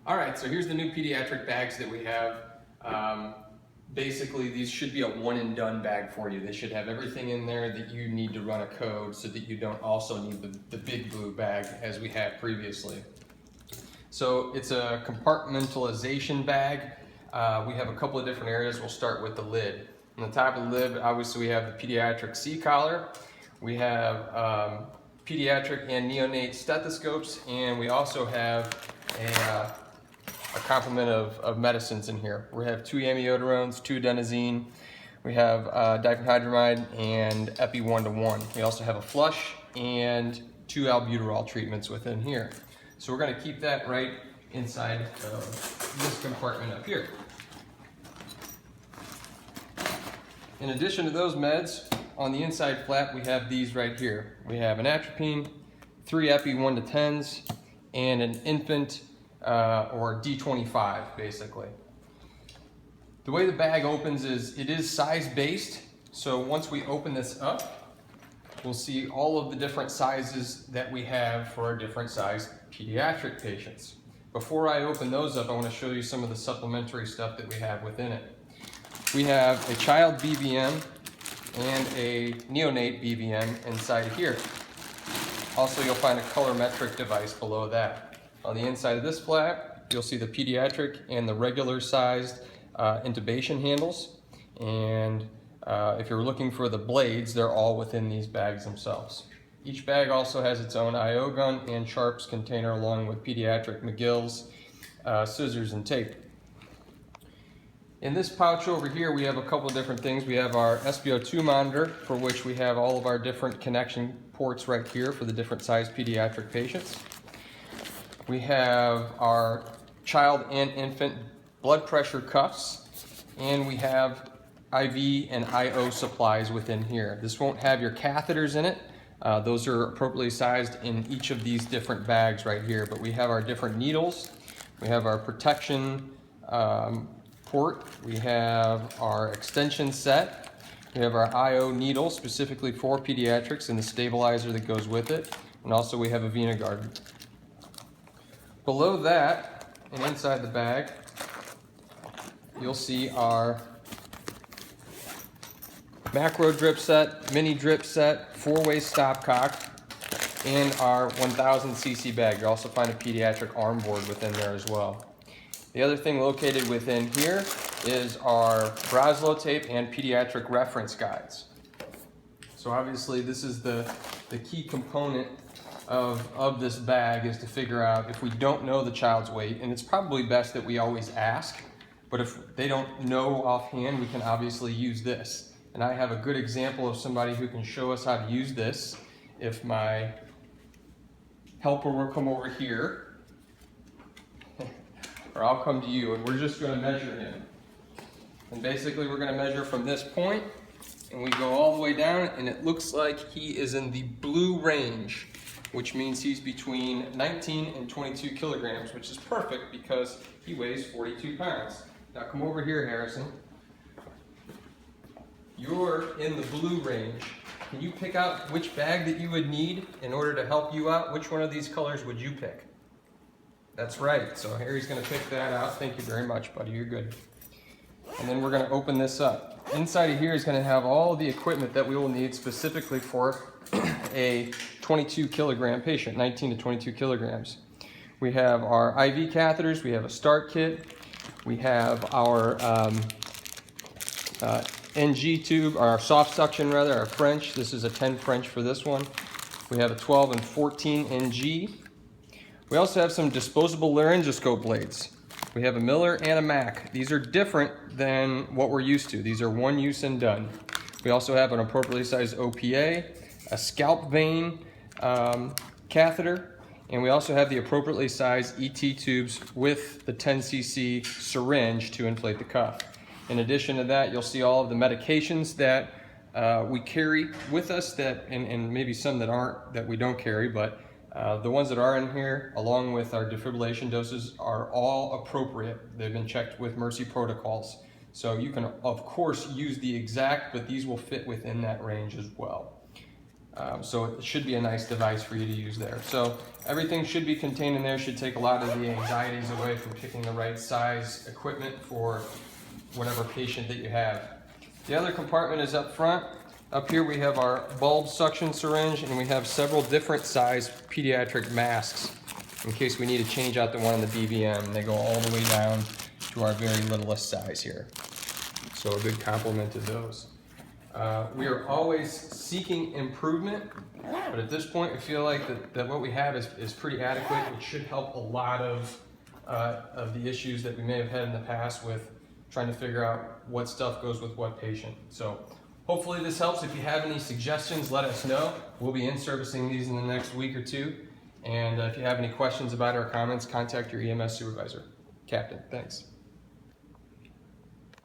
All right, so here's the new pediatric bags that we have. Basically, these should be a one and done bag for you. They should have everything in there that you need to run a code so that you don't also need the big blue bag as we had previously. So it's a compartmentalization bag. We have a couple of different areas. We'll start with the lid. On the top of the lid, obviously we have the pediatric C-collar. We have pediatric and neonate stethoscopes, and we also have a complement of medicines in here. We have 2 amiodarones, 2 adenosine, we have diphenhydramide and epi 1-to-1. We also have a flush and 2 albuterol treatments within here. So we're going to keep that right inside of this compartment up here. In addition to those meds, on the inside flap we have these right here. We have an atropine, 3 epi 1-to-10s, and an infant or D25 basically. The way the bag opens is it is size based, so once we open this up we'll see all of the different sizes that we have for our different size pediatric patients. Before I open those up, I want to show you some of the supplementary stuff that we have within it. We have a child BVM and a neonate BVM inside of here. Also, you'll find a colorimetric device below that. On the inside of this flap, you'll see the pediatric and the regular sized intubation handles. And if you're looking for the blades, they're all within these bags themselves. Each bag also has its own IO gun and sharps container along with pediatric McGill's, scissors, and tape. In this pouch over here, we have a couple of different things. We have our SpO2 monitor, for which we have all of our different connection ports right here for the different size pediatric patients. We have our child and infant blood pressure cuffs, and we have IV and IO supplies within here. This won't have your catheters in it. Those are appropriately sized in each of these different bags right here, but we have our different needles. We have our protection port. We have our extension set. We have our IO needle specifically for pediatrics and the stabilizer that goes with it. And also we have a vena guard. Below that and inside the bag, you'll see our macro drip set, mini drip set, 4-way stopcock, and our 1000cc bag. You'll also find a pediatric arm board within there as well. The other thing located within here is our Braslo tape and pediatric reference guides. So obviously this is the key component of this bag, is to figure out if we don't know the child's weight, and it's probably best that we always ask, but if they don't know offhand, we can obviously use this. And I have a good example of somebody who can show us how to use this. If my helper will come over here, or I'll come to you, and we're just going to measure him. And basically we're going to measure from this point, and we go all the way down, and it looks like he is in the blue range, which means he's between 19 and 22 kilograms, which is perfect because he weighs 42 pounds. Now come over here, Harrison. You're in the blue range. Can you pick out which bag that you would need in order to help you out? Which one of these colors would you pick? That's right, so Harry's gonna pick that out. Thank you very much, buddy, you're good. And then we're gonna open this up. Inside of here is gonna have all of the equipment that we will need specifically for a 22 kilogram patient, 19 to 22 kilograms. We have our IV catheters, we have a start kit, we have our NG tube, or our soft suction rather, our French. This is a 10 French for this one. We have a 12 and 14 NG. We also have some disposable laryngoscope blades. We have a Miller and a Mac. These are different than what we're used to. These are one use and done. We also have an appropriately sized OPA, a scalp vein catheter, and we also have the appropriately sized ET tubes with the 10cc syringe to inflate the cuff. In addition to that, you'll see all of the medications that we carry with us, that and maybe some that aren't, that we don't carry, but the ones that are in here, along with our defibrillation doses, are all appropriate. They've been checked with Mercy protocols. So you can, of course, use the exact, but these will fit within that range as well. So it should be a nice device for you to use there. So everything should be contained in there, should take a lot of the anxieties away from picking the right size equipment for whatever patient that you have. The other compartment is up front. Up here we have our bulb suction syringe, and we have several different size pediatric masks in case we need to change out the one in the BVM. They go all the way down to our very littlest size here. So a good complement to those. We are always seeking improvement, but at this point we feel like that what we have is pretty adequate. It should help a lot of the issues that we may have had in the past with trying to figure out what stuff goes with what patient. So hopefully this helps. If you have any suggestions, let us know. We'll be in-servicing these in the next week or two. And if you have any questions about our comments, contact your EMS supervisor. Captain, thanks.